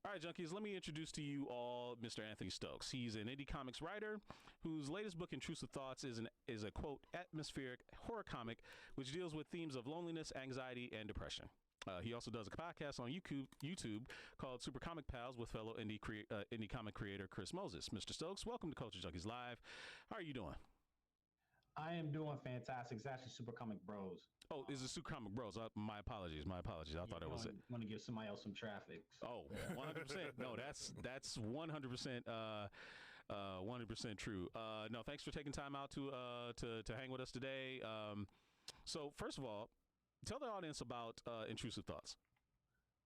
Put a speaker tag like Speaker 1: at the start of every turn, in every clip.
Speaker 1: All right, junkies, let me introduce to you all Mr. Anthony Stokes. He's an indie comics writer whose latest book, Intrusive Thoughts, is a quote atmospheric horror comic which deals with themes of loneliness, anxiety, and depression. He also does a podcast on YouTube called Super Comic Pals with fellow indie comic creator Chris Moses. Mr. Stokes, welcome to Culture Junkies Live. How are you doing?
Speaker 2: I am doing fantastic. It's actually Super Comic Bros.
Speaker 1: Oh, is it Super Comic Bros? My apologies. I thought it was it.
Speaker 2: Want to give somebody else some traffic.
Speaker 1: Oh, 100%. No, that's 100%. 100% true. No, thanks for taking time out to hang with us today. So first of all, tell the audience about Intrusive Thoughts.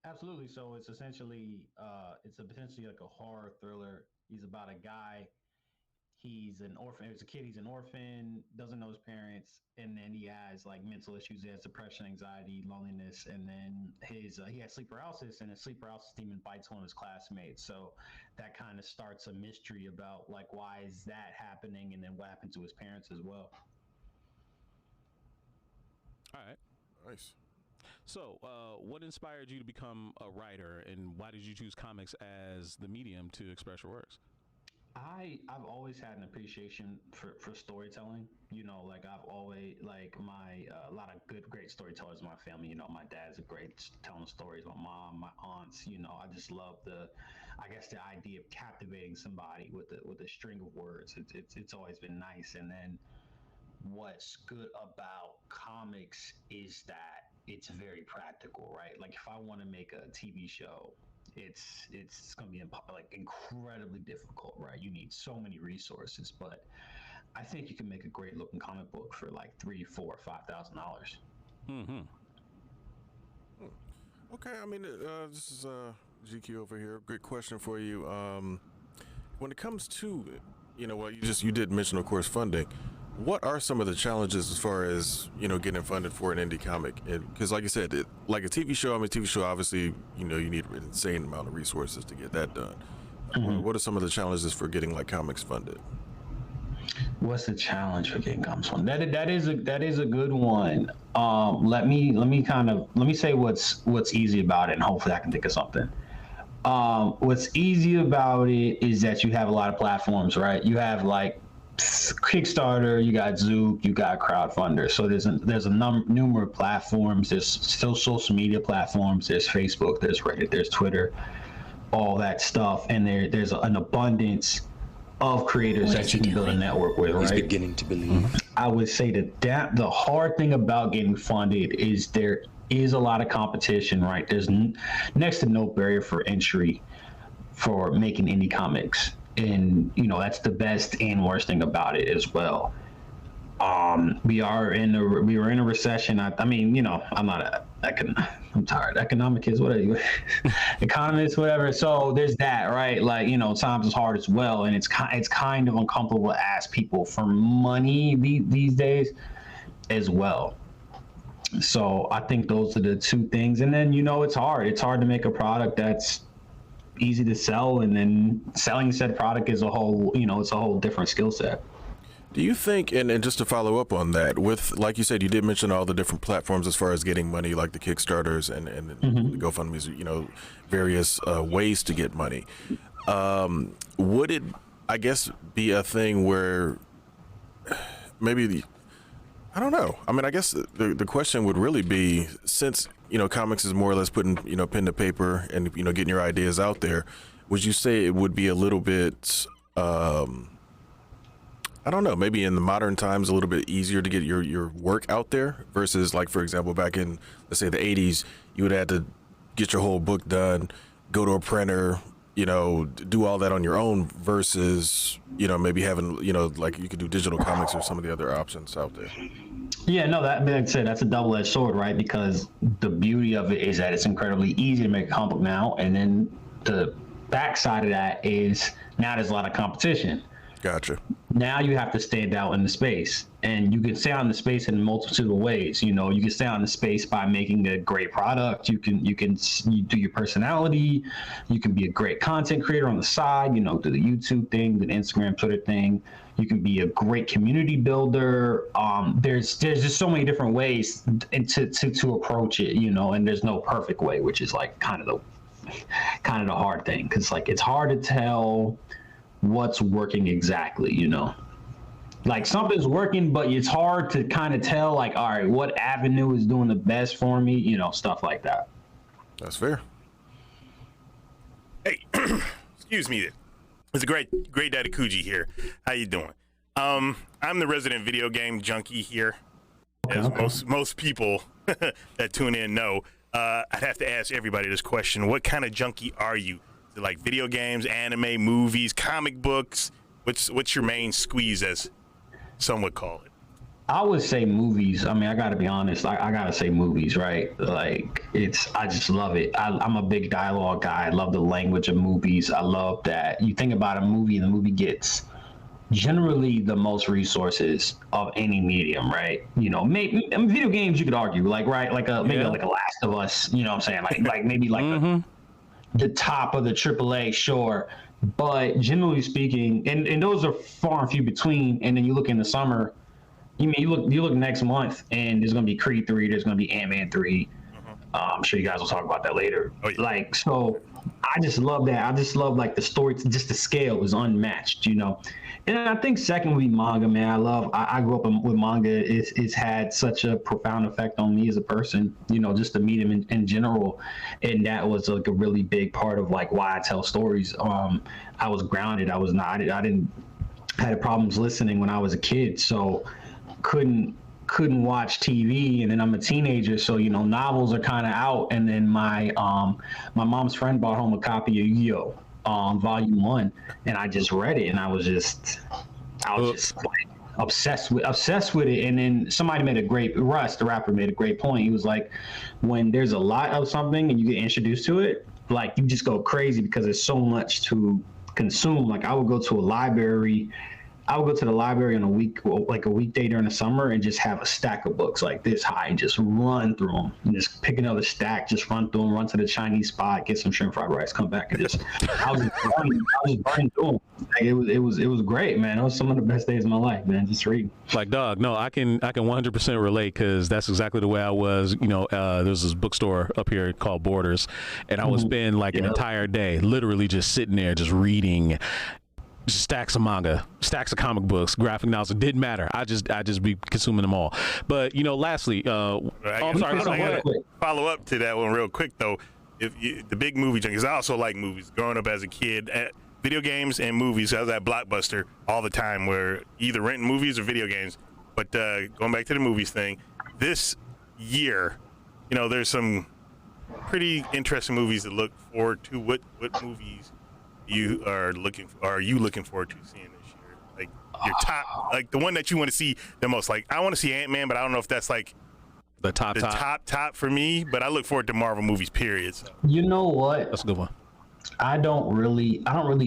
Speaker 2: Absolutely. So it's essentially like a horror thriller. He's about a guy. He's an orphan. As a kid, he's an orphan, doesn't know his parents, and then he has like mental issues. He has depression, anxiety, loneliness, and then he has sleep paralysis, and his sleep paralysis demon bites one of his classmates. So that kind of starts a mystery about like why is that happening, and then what happened to his parents as well.
Speaker 1: All right.
Speaker 3: Nice.
Speaker 1: So, what inspired you to become a writer, and why did you choose comics as the medium to express your works?
Speaker 2: I've always had an appreciation for storytelling. You know, like I've always like a lot of great storytellers in my family. You know, my dad's a great telling stories. My mom, my aunts. You know, I just love the idea of captivating somebody with a string of words. It's always been nice. And then what's good about comics is that it's very practical, right? Like if I want to make a TV show, it's going to be like incredibly difficult, right? You need so many resources, but I think you can make a great looking comic book for like $3,000, $4,000, $5,000.
Speaker 1: Mm-hmm.
Speaker 3: Okay, I mean, this is GQ over here. Great question for you. When it comes to, you did mention, of course, funding. What are some of the challenges as far as, getting funded for an indie comic? Because like you said, like a TV show, TV show, obviously, you need an insane amount of resources to get that done. Mm-hmm. What are some of the challenges for getting like comics funded?
Speaker 2: What's the challenge for getting comics funded? That is a good one. Let me say what's easy about it, and hopefully I can think of something. What's easy about it is that you have a lot of platforms, right? You have like Kickstarter, you got Zoop, you got crowdfunder. So there's a number of platforms. There's still social media platforms. There's Facebook, there's Reddit, there's Twitter, all that stuff. And there's an abundance of creators that you can build a network with, right?
Speaker 4: He's beginning to believe.
Speaker 2: I would say that the hard thing about getting funded is there is a lot of competition, right? There's next to no barrier for entry for making indie comics. And that's the best and worst thing about it as well. We were in a recession. I'm tired. Economic kids, what are you? Economists, whatever. So there's that, right? Like times is hard as well, and it's kind of uncomfortable to ask people for money these days as well. So I think those are the two things. And then it's hard. It's hard to make a product that's easy to sell, and then selling said product is a whole it's a whole different skill set.
Speaker 3: Do you think, and just to follow up on that, with like you said, you did mention all the different platforms as far as getting money, like the Kickstarters and
Speaker 2: Mm-hmm.
Speaker 3: the GoFundMe's, various ways to get money. Would it, I guess, be a thing where maybe I don't know. I mean, I guess the question would really be, since comics is more or less putting pen to paper and getting your ideas out there, would you say it would be a little bit I don't know, maybe in the modern times a little bit easier to get your work out there versus, like, for example, back in, let's say, the 80s, you would have to get your whole book done, go to a printer, do all that on your own versus maybe having like you could do digital comics or some of the other options out there?
Speaker 2: Yeah, no, like I said, that's a double-edged sword, right? Because the beauty of it is that it's incredibly easy to make a comic now, and then the backside of that is now there's a lot of competition.
Speaker 3: Gotcha.
Speaker 2: Now you have to stand out in the space, and you can stay out in the space in a multitude of ways. You can stay out in the space by making a great product. You do your personality. You can be a great content creator on the side. Do the YouTube thing, the Instagram, Twitter thing. You can be a great community builder. There's just so many different ways to approach it. And there's no perfect way, which is like kind of kind of the hard thing, because like it's hard to tell what's working exactly, you know. Like something's working, but it's hard to kind of tell, like, all right, what avenue is doing the best for me, you know, stuff like that.
Speaker 3: That's fair.
Speaker 4: Hey, excuse me. It's a great Daddy Coogee here. How you doing? I'm the resident video game junkie here, as most people that tune in know. I'd have to ask everybody this question: what kind of junkie are you? Is it like video games, anime, movies, comic books? What's your main squeeze, as some would call it?
Speaker 2: I would say movies. I mean, I gotta be honest. I gotta say movies, right? Like I just love it. I'm a big dialogue guy. I love the language of movies. I love that you think about a movie, and the movie gets generally the most resources of any medium, right? You know, maybe I mean, video games you could argue, like maybe like a Last of Us. You know what I'm saying? Like maybe like the top of the AAA, sure. But generally speaking, and those are far and few between. And then you look in the summer. You look next month, and there's gonna be Creed 3. There's gonna be Ant-Man 3. I'm sure you guys will talk about that later. Oh, yeah. Like, so I just love that. I just love like the story. Just the scale is unmatched, you know. And I think second would be manga, man. I grew up with manga. It's had such a profound effect on me as a person, you know, just to meet him in general. And that was like a really big part of like why I tell stories. I was grounded. I had problems listening when I was a kid, so couldn't watch TV. And then I'm a teenager, so you know novels are kind of out. And then my mom's friend brought home a copy of Yu-Gi-Oh! Volume 1, and I just read it, and I was just like obsessed with it. And then somebody Russ, the rapper, made a great point. He was like, when there's a lot of something and you get introduced to it, like you just go crazy because there's so much to consume. Like I would go to the library on a weekday during the summer, and just have a stack of books like this high and just run through them, and just pick another stack, just run through them, run to the Chinese spot, get some shrimp fried rice, come back, and just I was burning through them. Like, it was great, man. It was some of the best days of my life, man. Just reading.
Speaker 1: Like, dog, no, I can 100% relate, because that's exactly the way I was. You know, there's this bookstore up here called Borders, and I would spend like an entire day literally just sitting there just reading. Stacks of manga, stacks of comic books, graphic novels. It didn't matter. I just be consuming them all. But you know, lastly, I'm sorry.
Speaker 4: Follow up to that one real quick though. The big movie junkies, I also like movies. Growing up as a kid, video games and movies. I was at Blockbuster all the time, where either renting movies or video games. But going back to the movies thing, this year, you know, there's some pretty interesting movies to look forward to. What movies are you looking forward to seeing this year? Like your top, like the one that you want to see the most. Like I want to see Ant-Man, but I don't know if that's like
Speaker 1: the top
Speaker 4: for me. But I look forward to Marvel movies, period. So.
Speaker 2: You know what?
Speaker 1: That's a good one.
Speaker 2: I don't really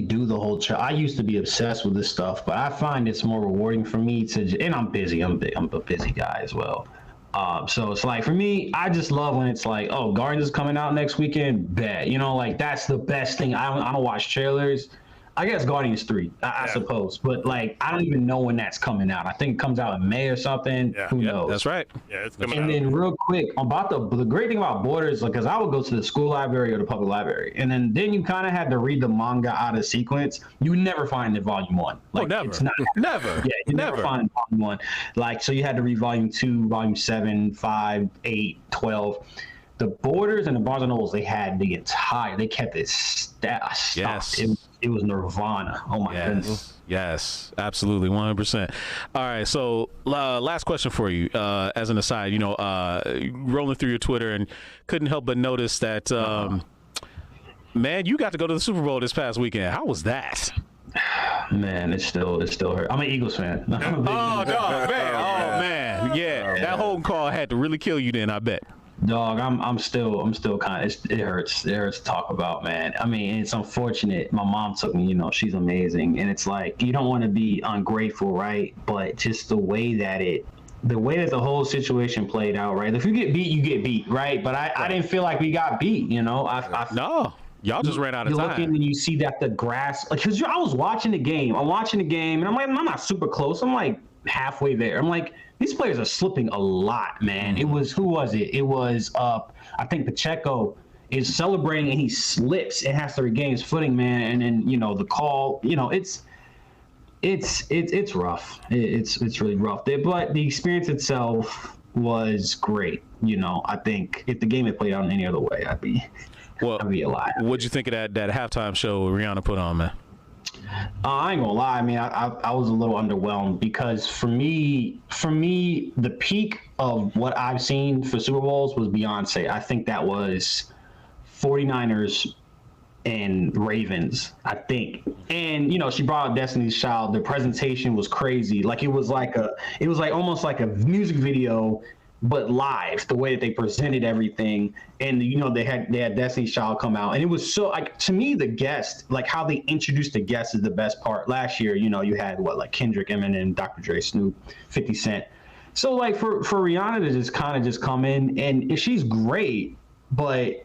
Speaker 2: do the whole I used to be obsessed with this stuff, but I find it's more rewarding for me and I'm busy. I'm a busy guy as well. So it's like, for me, I just love when it's like, oh, Guardians is coming out next weekend, bet. You know, like that's the best thing. I don't watch trailers. I guess Guardians 3, I suppose. But like, I don't even know when that's coming out. I think it comes out in May or something.
Speaker 4: Yeah.
Speaker 2: Who knows?
Speaker 1: That's right.
Speaker 4: Yeah, it's coming out.
Speaker 2: And then real quick, about the great thing about Borders, because I would go to the school library or the public library. And then you kind of had to read the manga out of sequence. You never find it volume 1. Like,
Speaker 1: never.
Speaker 2: It's not,
Speaker 1: never.
Speaker 2: Yeah, you never find it volume 1. Like, so you had to read volume 2, volume 7, 5, 8, 12. The Borders and the Barnes & Nobles, they kept it stocked.
Speaker 1: Yes.
Speaker 2: It was Nirvana. Oh my goodness.
Speaker 1: Yes, absolutely, 100%. All right, so last question for you. As an aside, you know, rolling through your Twitter and couldn't help but notice that, man, you got to go to the Super Bowl this past weekend. How was that?
Speaker 2: Man, it still hurt. I'm an Eagles fan.
Speaker 1: Man, yeah, that whole call had to really kill you. Then I bet.
Speaker 2: Dog, I'm still kind of, it hurts to talk about, man. I mean, it's unfortunate. My mom took me, you know, she's amazing. And it's like, you don't want to be ungrateful, right? But just the way that the whole situation played out, right? If you get beat, you get beat, right? But I didn't feel like we got beat, you know?
Speaker 1: No. Y'all just ran out of time.
Speaker 2: You're looking and you see that the grass, like, because I was watching the game. I'm watching the game, and I'm like, I'm not super close. I'm like halfway there. I'm like, these players are slipping a lot, man. It was, who was it? It was, I think Pacheco, is celebrating and he slips and has to regain his footing, man. And then, you know, the call, you know, it's rough. It's really rough. But the experience itself was great. You know, I think if the game had played out in any other way, I'd be a lot.
Speaker 1: What'd you think of that halftime show Rihanna put on, man?
Speaker 2: I ain't gonna lie. I mean, I was a little underwhelmed because for me, the peak of what I've seen for Super Bowls was Beyonce. I think that was 49ers and Ravens, I think. And, you know, she brought out Destiny's Child. The presentation was crazy. Like, it was almost like a music video, but live, the way that they presented everything. And, you know, they had Destiny's Child come out. And it was so, like, to me, the guest, like how they introduced the guest is the best part. Last year, you know, you had like Kendrick, Eminem, Dr. Dre, Snoop, 50 Cent. So, like, for Rihanna to just kind of come in, and she's great, but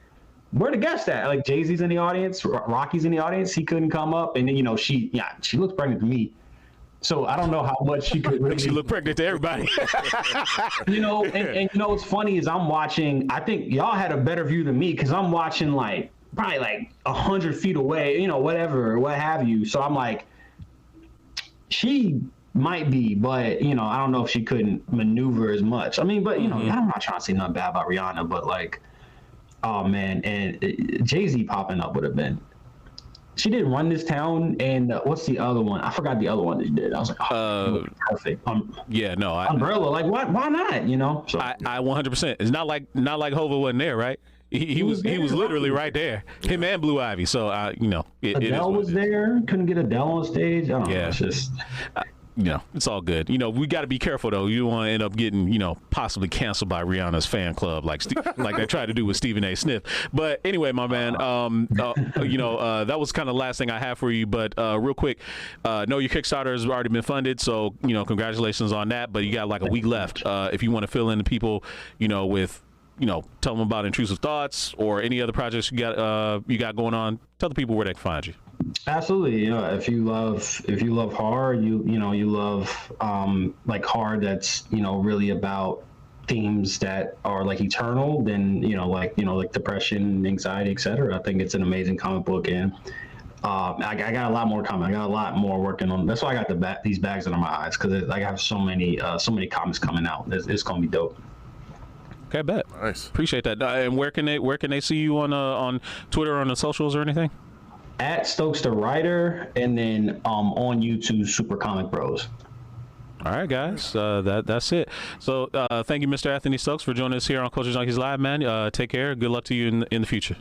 Speaker 2: where the guest at? Like, Jay-Z's in the audience, Rocky's in the audience. He couldn't come up. And then, you know, she looks pregnant to me. So I don't know how much she could really...
Speaker 1: She looked pregnant to everybody.
Speaker 2: You know, and you know what's funny is I'm watching, I think y'all had a better view than me because I'm watching like probably like 100 feet away, you know, whatever, what have you. So I'm like, she might be, but, you know, I don't know if she couldn't maneuver as much. I mean, but, you know, I'm not trying to say nothing bad about Rihanna, but like, oh man, and Jay-Z popping up would have been... She did Run This Town, and what's the other one? I forgot the other one that she did. I was like, oh, perfect. Umbrella, like, why not? You know, so,
Speaker 1: I 100%. It's not like Hova wasn't there, right? He was literally right there. Him and Blue Ivy. So you know,
Speaker 2: Adele was there. Couldn't get Adele on stage. I don't know. It's just.
Speaker 1: You know, it's all good. You know, we got to be careful though. You don't want to end up getting, you know, possibly canceled by Rihanna's fan club, like they tried to do with Stephen A. Smith. But anyway, my man, you know, that was kind of the last thing I have for you. But real quick, know your Kickstarter has already been funded, so you know, congratulations on that. But you got like a week left. If you want to fill in the people, you know, with, you know, tell them about Intrusive Thoughts or any other projects you got going on. Tell the people where they can find you.
Speaker 2: Absolutely. You know, if you love horror, you love like horror that's, you know, really about themes that are like eternal, then, you know, like depression, anxiety, etc. I think it's an amazing comic book, and I got a lot more coming. I got a lot more working on. That's why I got these bags under my eyes, because I have so many comics coming out. It's gonna be dope.
Speaker 1: Okay, bet.
Speaker 3: Nice.
Speaker 1: Appreciate that. And where can they see you on Twitter or on the socials or anything?
Speaker 2: At Stokes the Writer, and then on YouTube, Super Comic Bros.
Speaker 1: All right, guys, that's it. So thank you, Mr. Anthony Stokes, for joining us here on Culture Junkies Live, man. Take care. Good luck to you in the future.